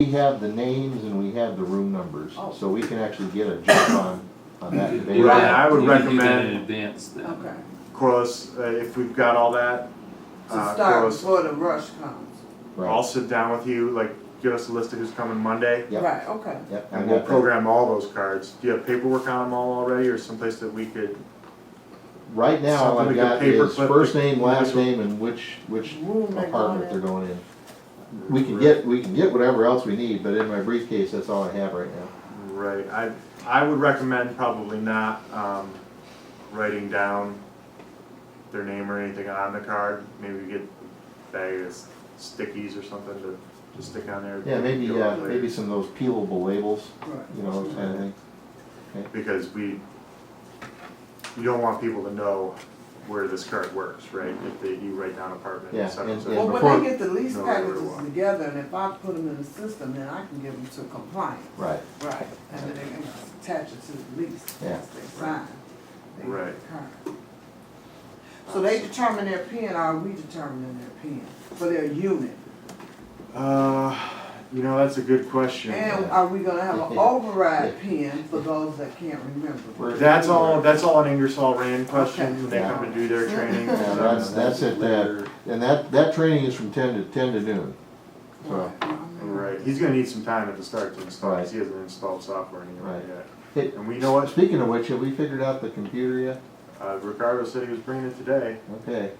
We have the names and we have the room numbers, Oh. so we can actually get a jump on that debate. Right, I would You can do that recommend, in advance then. Okay. Corliss, if we've got all that, To start Corliss, before the rush comes. Right. I'll sit down with you, like, give us a list of who's coming Monday, Yep. Right, okay. Yep, I and we'll got that. program all those cards. Do you have paperwork on them all already, or someplace that we could? Right now, all Something I've we could got is paperclip first the- name, last name, and which Room they're apartment going they're in. going in. We can get whatever else we need, but in my briefcase, that's all I have right now. Right, I would recommend probably not, writing down their name or anything on the card. Maybe we get a bag of stickies or something to stick on there. Yeah, maybe, Go out later. maybe some of those peelable labels, Right. you know, those kind of things. Because you don't want people to know where this card works, right? If you write down apartment, Yeah, et cetera, et and- cetera. Well, before- when they get the lease No, everywhere. packages together, and if I put them in the system, then I can give them to compliance. Right. Right. And then they can attach it to the lease, Yeah. once they sign. They get Right. the card. So they determine their PIN, or are we determining their PIN for their unit? That's a good question. And are we gonna have an override PIN for those that can't remember? That's all an Ingersoll Rand question Okay. when they come to do their training. Yeah, that's it, and that training is from 10 to noon. So, Right, he's gonna need some time at the start to install, because Right. he hasn't installed software anywhere Right. yet. hey, And we know what, speaking of which, have we figured out the computer yet? Ricardo said he was bringing it today. Okay.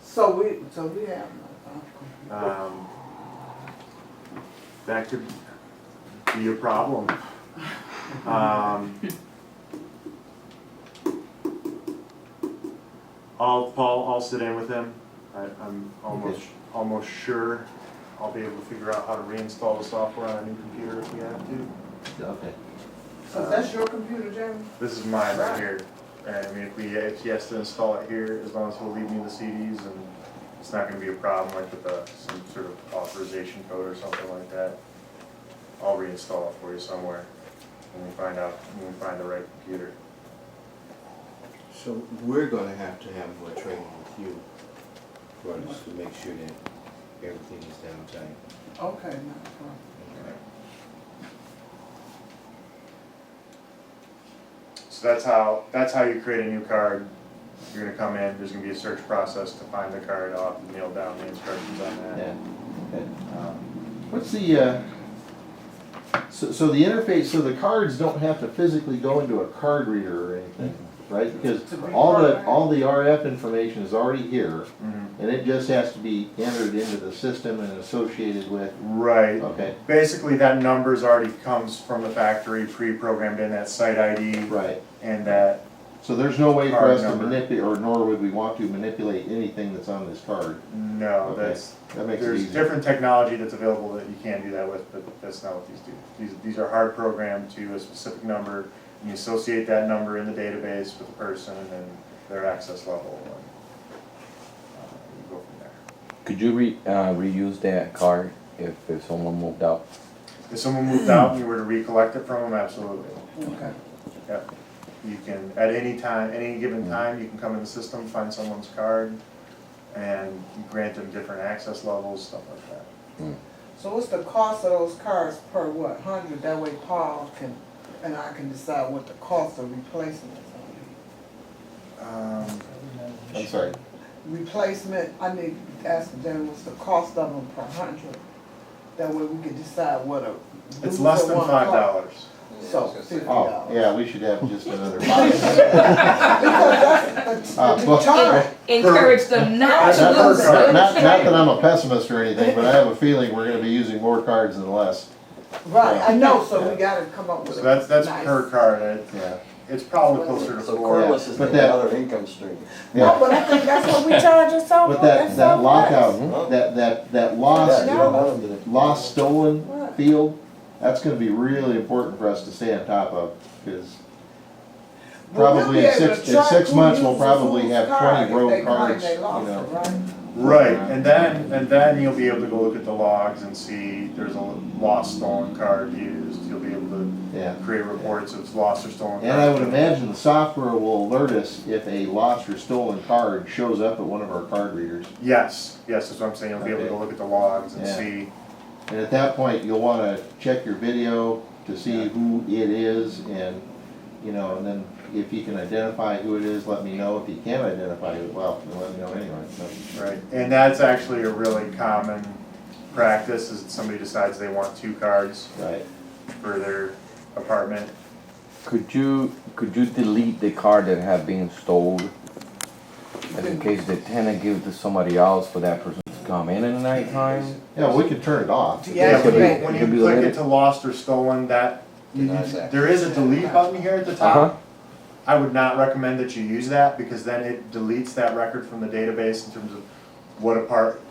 So we have. That could be a problem. I'll sit in with him. I'm almost sure I'll be able to figure out how to reinstall the software on a new computer if we have to. Okay. So that's your computer, Jeremy? This is mine right here. And I mean, if he has to install it here, as long as he'll leave me the CDs, and it's not gonna be a problem like with some sort of authorization code or something like that. I'll reinstall it for you somewhere when we find the right computer. So we're gonna have to have more training with you, Curtis, to make sure that everything is down tight. Okay, not a problem. So that's how you create a new card. You're gonna come in, there's gonna be a search process to find the card. I'll have to nail down the instructions on that. Yeah. Okay. What's the, so the interface, so the cards don't have to physically go into a card reader or anything, right? Because To be all programmed. the RF information is already here, Mhm. and it just has to be entered into the system and associated with, Right. okay, Basically, that numbers already comes from the factory, pre-programmed in that site ID, right. and that, So there's no way for Card us to number. manipulate, or nor would we want to manipulate anything that's on this card. no, Okay. That makes it there's easy. different technology that's available that you can do that with, but that's not what these do. These are hard programmed to a specific number, and you associate that number in the database with the person, and then their access level, and you go from there. Could you reuse that card if someone moved out? If someone moved out and you were to recollect it from them, absolutely. Okay. Yep. You can, at any time, any given time, you can come in the system, find someone's card, and grant them different access levels, stuff like that. So what's the cost of those cards per what, 100? That way Paul and I can decide what the cost of replacement is gonna I'm sorry. be. Replacement, I need to ask them what's the cost of them per 100. That way we can decide what a. It's less than $5. So $50. Oh, yeah, we should have just another box. Because that's the well, charge. Encourage them not Not, to not, lose not, it. not that I'm a pessimist or anything, but I have a feeling we're gonna be using more cards than less. Right, I know, so we gotta come up with So a that's nice- per card. Yeah. It's probably closer to So $4. Corliss is But the that- other income stream. No, but I think that's what we charge us so But much. That's that so lockout, Mhm. that Yeah. lost stolen Right. field, that's gonna be really important for us to stay on top of, because Well, we'll probably be in able to six, in track 6 who months, we'll uses probably whose have card 20 if they rogue claim cards, they you lost know. it, right? Right, and then you'll be able to go look at the logs and see there's a lost stolen card used. You'll be able to Yeah. create reports of lost or stolen cards. And I would imagine the software will alert us if a lost or stolen card shows up at one of our card readers. Yes, that's what I'm saying. You'll be able to go look at the logs and Yeah. see And at that point, you'll wanna check your video to see who it is and, you know, and then if you can identify who it is, let me know. If you can't identify it, well, then let me know anyway, so. Right, and that's actually a really common practice, is that somebody decides they want 2 cards Right. for their apartment. Could you delete the card that have been stolen? As in case the tenant give it to somebody else for that person to come in the nighttime? Yeah, we can turn it off. Yeah, When Deactivate. you, when It can you be click deleted? it to lost or stolen, that, Denies access. there is a delete button here at the Uh-huh. top. I would not recommend that you use that, because then it deletes that record from the database in terms of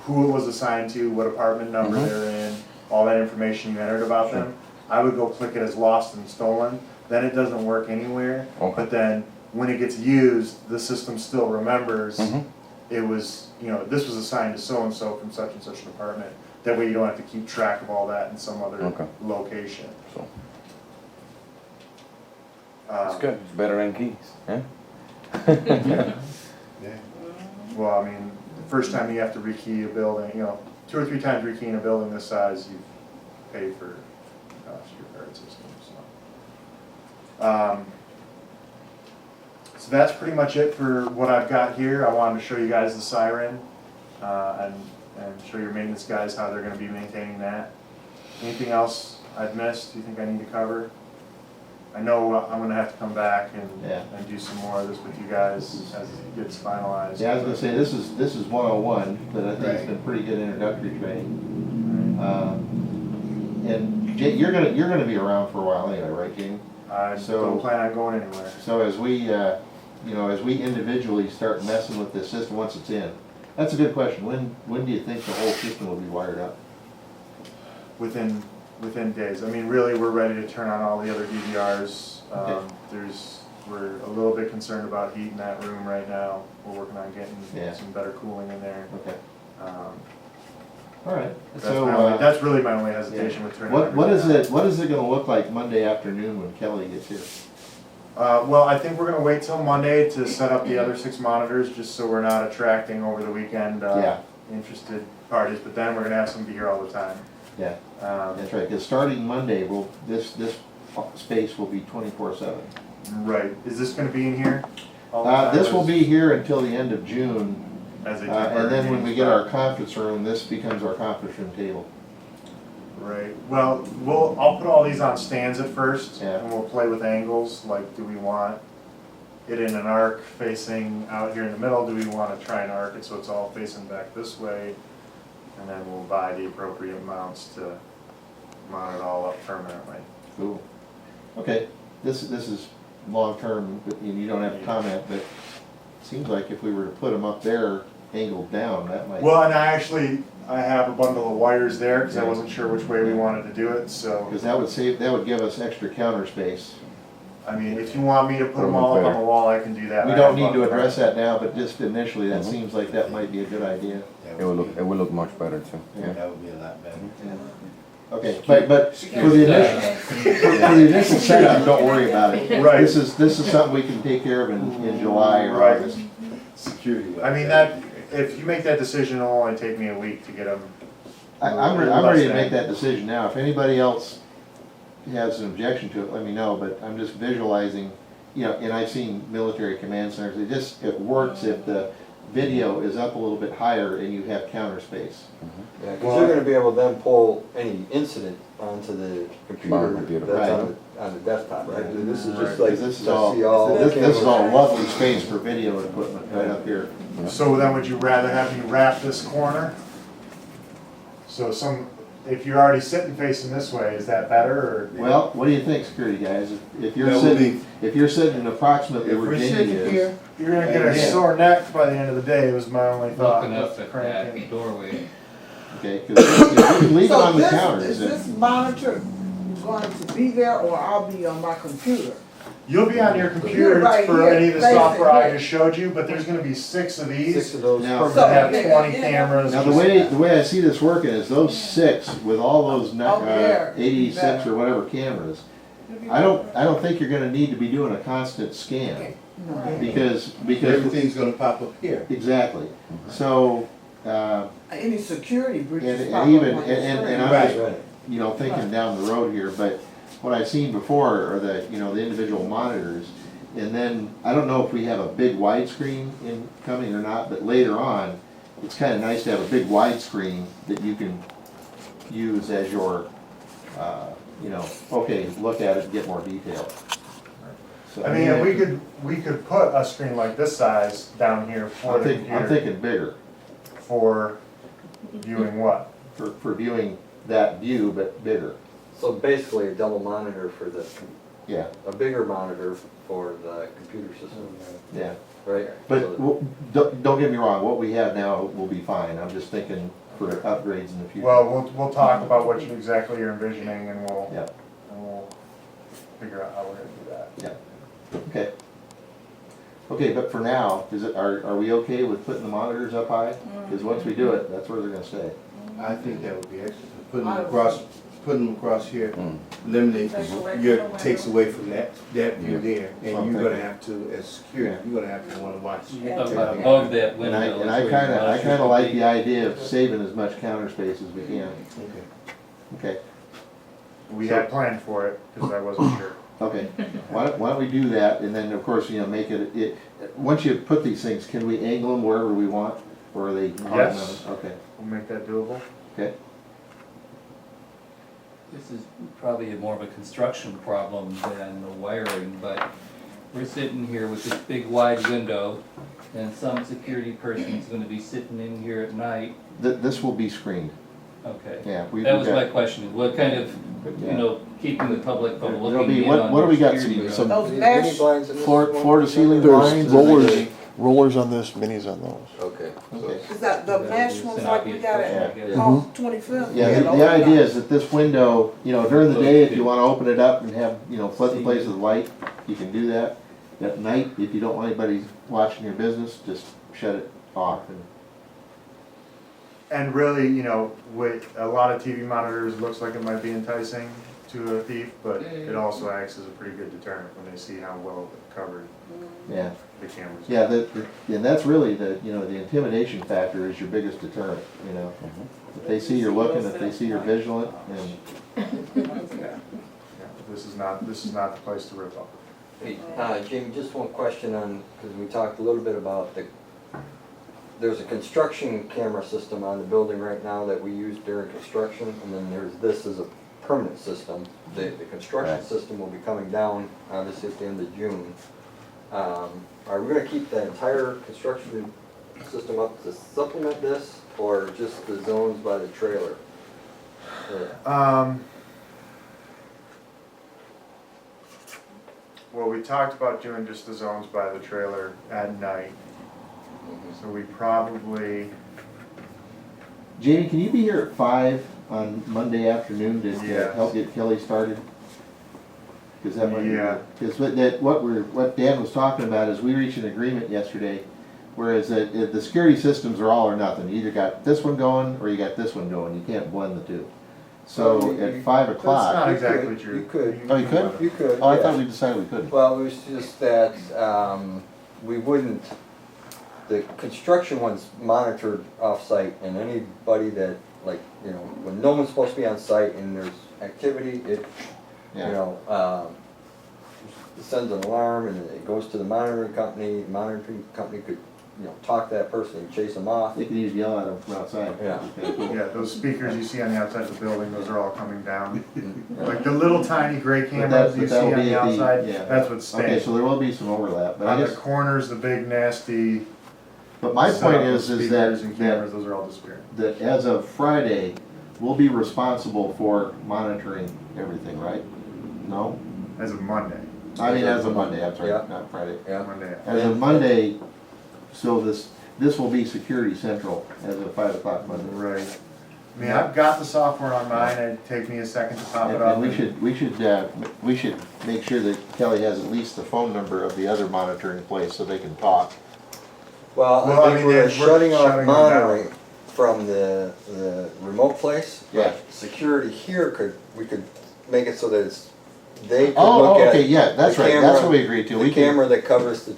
who it was assigned to, what apartment number Mhm. they're in, all that information you entered about them. I would go click it as lost and stolen, then it doesn't work anywhere. Okay. But then, when it gets used, the system still remembers Mhm. it was, you know, this was assigned to so-and-so from such and such an apartment. That way you don't have to keep track of all that in some other Okay. location. So, Um, it's good, it's better than keys, yeah? Yeah. Well, I mean, the first time you have to rekey a building, you know, 2 or 3 times rekeying a building this size, you pay for, your card system, so. So that's pretty much it for what I've got here. I wanted to show you guys the siren, and show your maintenance guys how they're gonna be maintaining that. Anything else I've missed, you think I need to cover? I know I'm gonna have to come back Yeah. and do some more of this with you guys as it gets finalized. Yeah, I was gonna say, this is 101, but I think it's been pretty good introductory training. And Jay, you're gonna be around for a while anyway, right, Jamie? I So- don't plan on going anywhere. So as we, you know, as we individually start messing with this system once it's in, that's a good question. When do you think the whole system will be wired up? Within days. I mean, really, we're ready to turn on all the other DVRs. Okay. We're a little bit concerned about heat in that room right now. We're working on getting Yeah. some better cooling in there. Okay, Um, all right. That's, So, that's really my only hesitation with turning what everything on. what is it gonna look like Monday afternoon when Kelly gets here? Well, I think we're gonna wait till Monday to set up the other 6 monitors, just so we're not attracting over the weekend, Yeah. interested parties, but then we're gonna have somebody here all the time. Yeah, Um, that's right, because starting Monday, this space will be 24/7. Right, is this gonna be in here? all the time, This or will is- be here until the end of June, As they do and then when we meetings, get but- our conference room, this becomes our conference room table. Right, well, I'll put all these on stands at first, Yeah. and we'll play with angles, like, do we want it in an arc facing out here in the middle, do we wanna try and arc it so it's all facing back this way? And then we'll buy the appropriate mounts to mount it all up permanently. Cool. Okay, this is long-term, but you don't have to comment, but it seems like if we were to put them up there, angled down, that might. Well, and I have a bundle of wires there, cause I wasn't sure which way we wanted to do it, so, Because that would give us extra counter space. I mean, if you want me to put them all up on the wall, I can do that. We I don't have need to buttons. address that now, but just initially, that Mhm. seems like that might be a good idea. It will look much better too, yeah. That would be a lot better. Okay, but for the initial, for the initial setup, don't worry about it. Right. This is something we can take care of in July or Right. August. Security. I mean, that, if you make that decision, it'll only take me a week to get them. I'm ready to make that decision now. If anybody else has an objection to it, let me know, but I'm just visualizing, you know, and I've seen military command centers, it works if the video is up a little bit higher and you have counter space. Yeah, because they're gonna be able to then pull any incident onto the computer computer. that's on the desktop, right? This is just Right. like, This is to all, see all the this is all cameras. lovely space for video equipment right up here. So then would you rather have me wrap this corner? So if you're already sitting facing this way, is that better, or? Well, what do you think, security guys? If you're That would sitting approximately If where we're Jamie sitting is. here, You're gonna get a Yeah. sore neck by the end of the day, was my only thought. Looking up with at cranking. that doorway. Okay, because you can leave it So on the this, counter. is this monitor going to be there, or I'll be on my computer? You'll be on your computer right for here, any of the facing software I here. just showed you, but there's gonna be 6 of 6 these. of those Now- That So- have permanent. 20 cameras. Now, the way I see this working is those 6 with all those there, 86 better. or whatever cameras, I don't think you're gonna need to be doing a constant scan, No. because, everything's gonna pop up here. exactly. So, Any security breaches. And pop up even, on the and screen. I'm Right, just, right. you know, thinking down the road here, but what I've seen before are the, you know, the individual monitors. And then, I don't know if we have a big widescreen coming or not, but later on, it's kinda nice to have a big widescreen that you can use as your, you know, okay, look at it and get more detail. So, I mean, if we could put a screen like this size down here for I'm the thinking, I'm computer thinking bigger, for viewing what? for viewing that view, but bigger, So basically a double monitor for the, yeah, a bigger monitor for the computer system, yeah. right? But So don't get me wrong, what we have now will be fine, I'm just thinking for upgrades in the future. Well, we'll talk about what you exactly you're envisioning and Yeah, we'll figure out how we're gonna do that. yeah, okay. Okay, but for now, are we okay with putting the monitors up high? Because once we do it, that's where they're gonna stay. I think that would be excellent, putting them across here eliminates, takes away from that view there. And you're gonna have to, as security, you're gonna have to wanna watch. You're talking about above that And window. I is where your kinda monitors like would be. the idea of saving as much counter space as we can. Okay. Okay, We had planned for it, because I wasn't sure. okay. Why don't we do that, and then, of course, you know, make it, once you put these things, can we angle them wherever we want? Or are they? Yes. Okay, We'll make that doable. okay. This is probably more of a construction problem than the wiring, but we're sitting here with this big wide window, and some security person's gonna be sitting in here at night. This will be screened, Okay. yeah. That was my question, what kind of, you know, keeping the public from It'll looking be- in what on do we got, security some- guards? Those Any mesh, blinds in this Floor one? to ceiling There's blinds? rollers on this, minis on those. Okay. Okay. is that the mesh ones like we got at Yeah. off 25th? Yeah, the idea is that this window, you know, during the day, if you wanna open it up and have, you know, flood the place with light, you can do that. At night, if you don't want anybody watching your business, just shut it off. And really, you know, with a lot of TV monitors, it looks like it might be enticing to a thief, but it also acts as a pretty good deterrent when they see how well covered Yeah, the cameras are. yeah, and that's really the, you know, the intimidation factor is your biggest deterrent, you know. If they see you're looking, if they see you're vigilant, and, Yeah, this is not the place to rip off. Hey, Jamie, just one question on, because we talked a little bit about there's a construction camera system on the building right now that we use during construction, and then there's this as a permanent system. The construction Right. system will be coming down, obviously, at the end of June. Are we gonna keep the entire construction system up to supplement this, or just the zones by the trailer? Well, we talked about doing just the zones by the trailer at night, so we probably, Jamie, can you be here at 5 on Monday afternoon to Yes. help get Kelly started? Because that might be, Yeah. because what Dan was talking about is we reached an agreement yesterday, whereas the security systems are all or nothing. You either got this one going or you got this one going. You can't blend the two. So Well, at 5 that's not o'clock. exactly true. You could. Oh, you could? You could, Oh, I yeah. thought we decided we couldn't. Well, it was just that, we wouldn't, the construction one's monitored off-site, and anybody that, like, you know, when no one's supposed to be on site and there's activity, it, you Yeah. know, it sends an alarm and it goes to the monitoring company could, you know, talk to that person and chase them off. They could even yell at them from outside. Yeah. yeah, those speakers you see on the outside of the building, those are all coming down. Like the little tiny gray cameras you see that'll on be the at the- outside, yeah. that's what's Okay, staying. so there will be some overlap, but I On the guess, corners, the big nasty. but my setup point of is speakers that, and cameras, those are all disappearing. that as of Friday, we'll be responsible for monitoring everything, right? No? As of Monday, I mean, as of Monday, I'm sorry, Yeah. not Friday. Yeah, Monday. As of Monday, so this will be Security Central as of 5 o'clock Monday. Right. I mean, I've got the software on mine, it'd take me a second to pop it And up. we should make sure that Kelly has at least the phone number of the other monitoring place so they can talk. well, Well, I I think mean, we're we're shutting off shutting them monitoring from the remote place. Yeah. Security here we could make it so that they could Oh, look at. okay, yeah, that's the right, that's camera- what we agreed to. The We can, camera that covers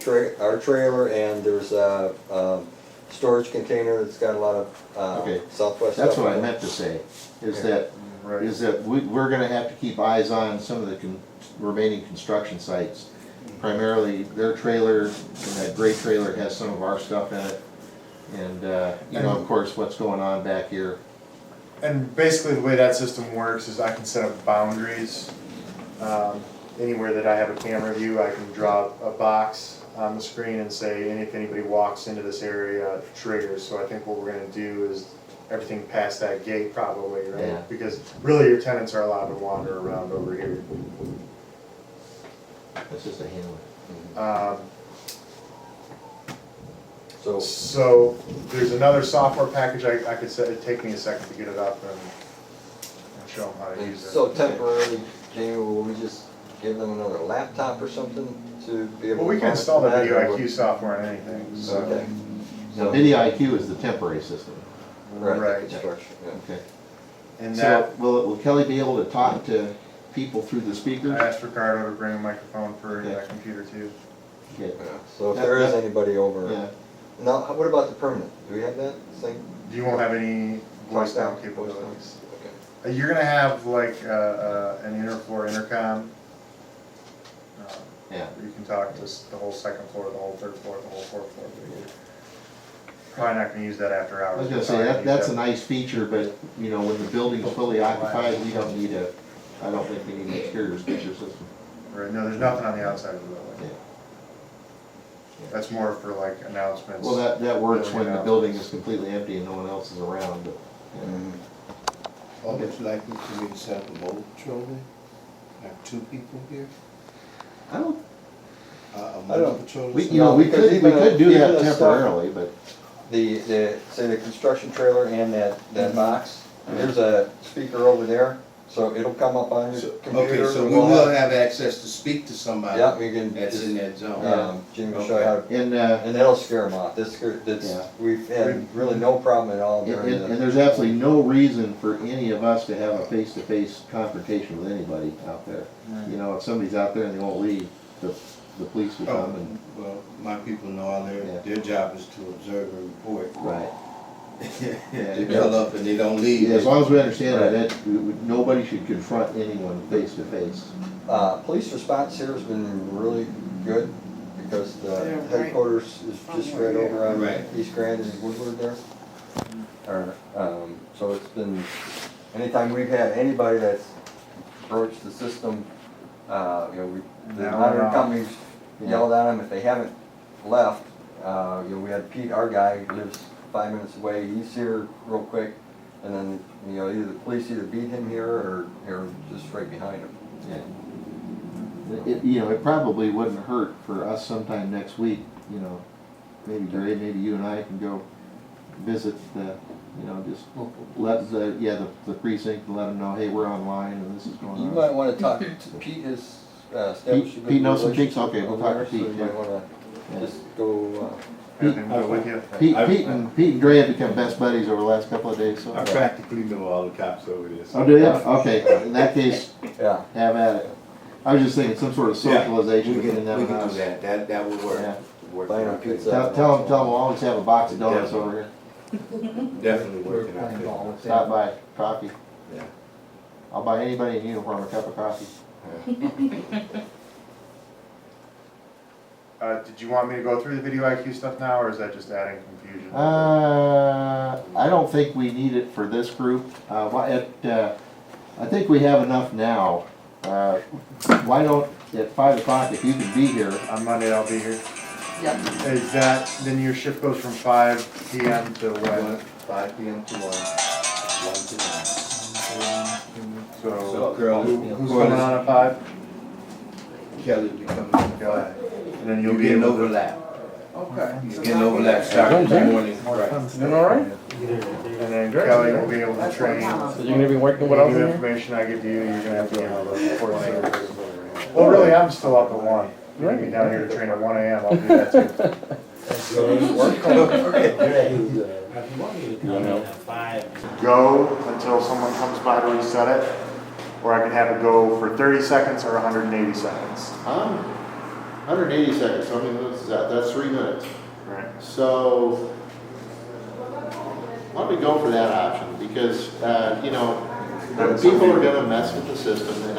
our trailer, and there's storage container that's got a lot of, Okay. Southwest. That's stuff what I in it. meant to say, is Yeah. that, Right. we're gonna have to keep eyes on some of the remaining construction sites. Primarily, their trailer, and that gray trailer has some of our stuff in it. And, you know, of course, what's going on back here. And basically, the way that system works is I can set up boundaries. Anywhere that I have a camera view, I can draw a box on the screen and say, and if anybody walks into this area, triggers. So I think what we're gonna do is everything past that gate probably, right? Yeah. Because really, your tenants are allowed to wander around over here. That's just a handler. So, So there's another software package I could set, it'd take me a second to get it up and show them how to and use it. so temporarily, Jamie, will we just give them another laptop or something to be able to? Well, we can install the monitor video that, or IQ software on anything, what- so. Okay. Now, Video IQ is the temporary system. Right, Right. the construction, yeah. Okay. And So, that, will Kelly be able to talk to people through the speakers? I asked Ricardo to bring a microphone for Okay. that computer too. Okay. Yeah. So if there is That- anybody over, Yeah. now, what about the permanent? Do we have that same? You won't have any voice down Voice capabilities. Okay. You're gonna have like an interfloor intercom. Yeah. You can talk to the whole second floor, the whole third floor, the whole fourth floor. Probably not gonna use that after hours. I was gonna say, that's a nice feature, but, you know, when the building's fully occupied, we don't need I don't think we need an exterior speaker system. Right, no, there's nothing on the outside of the Yeah. building. That's more for like announcements. Well, that works when the Building building is announcements. completely empty and no one else is around, but, yeah. Mhm. All it's likely for me to set up a mobile patrol there? Have two people here? I don't, A I mobile don't- patrol? or we, something? you know, No, we because could even do that the stuff- temporarily, but, Say the construction trailer and that box, there's a speaker over there, so it'll come up on your So- computer. Okay, so and we we'll will have access to speak to somebody Yeah, we can that's just, in that zone. Jimmy will show you how to, and, and that'll scare them off. That's, Yeah. we've had really no problem at all during and the. there's absolutely no reason for any of us to have a face-to-face confrontation with anybody out there. You know, if somebody's out there and they won't leave, the police will Oh, come and, well, my people know all Yeah. their job is to observe and report. right. If they pull up and they don't leave. Yeah, as long as we understand that, nobody should confront anyone face-to-face. Police response here has been really good, because the Yeah, right. headquarters is just right over on Right. East Grand and Woodward there. So it's been, anytime we've had anybody that's approached the system, you know, the Now monitor we're on. companies yelled at them if they haven't left. You know, we had Pete, our guy, who lives 5 minutes away, he's here real quick, and then, you know, either the police either beat him here or just right behind him. Yeah. You know, it probably wouldn't hurt for us sometime next week, you know, maybe Gray, maybe you and I can go visit the, you know, just let the precinct and let them know, hey, we're online and this is going You on. might wanna talk to Pete, his, established a good Pete knows some relationship Pete's, okay, we'll over talk to there, so Pete, you might yeah. wanna Yeah. just go, Have him go with you. Pete and Gray have become best buddies over the last couple of days, so. I practically know all the cops over there. so- Oh, do you? Okay, in that case, yeah. have at it. I was just thinking some sort of socialization We between can, them we and can us. do that, that would work. Yeah. Work Buying in a our favor. pizza. Tell them we'll always have a box of donuts over here. Definitely work in our favor. Stop by, coffee. Yeah. I'll buy anybody in uniform a cup of coffee. Did you want me to go through the video IQ stuff now, or is that just adding confusion? I don't think we need it for this group. I think we have enough now. Why don't, at 5 o'clock, if you can be here, On Monday, I'll be here. Yep. Is that, then your shift goes from 5 PM to when? 5 PM to 1 to 9. So, So, girl, who's coming on at 5? Kelly will be coming in at 5. And then you'll You'll be get an able to. overlap. Okay. You get an overlap starting in the morning. Right. And then Kelly will be able to train. So you're gonna be working with Any us new in here? information I give you, you're gonna have to be able to report service. Well, really, I'm still up at 1. You can be down here to train at 1 AM, I'll do that too. Go until someone comes by to reset it, or I can have it go for 30 seconds or 180 seconds. 180 seconds, so I mean, that's 3 minutes. Right. So, why don't we go for that option? Because, you know, people are gonna mess with the system, and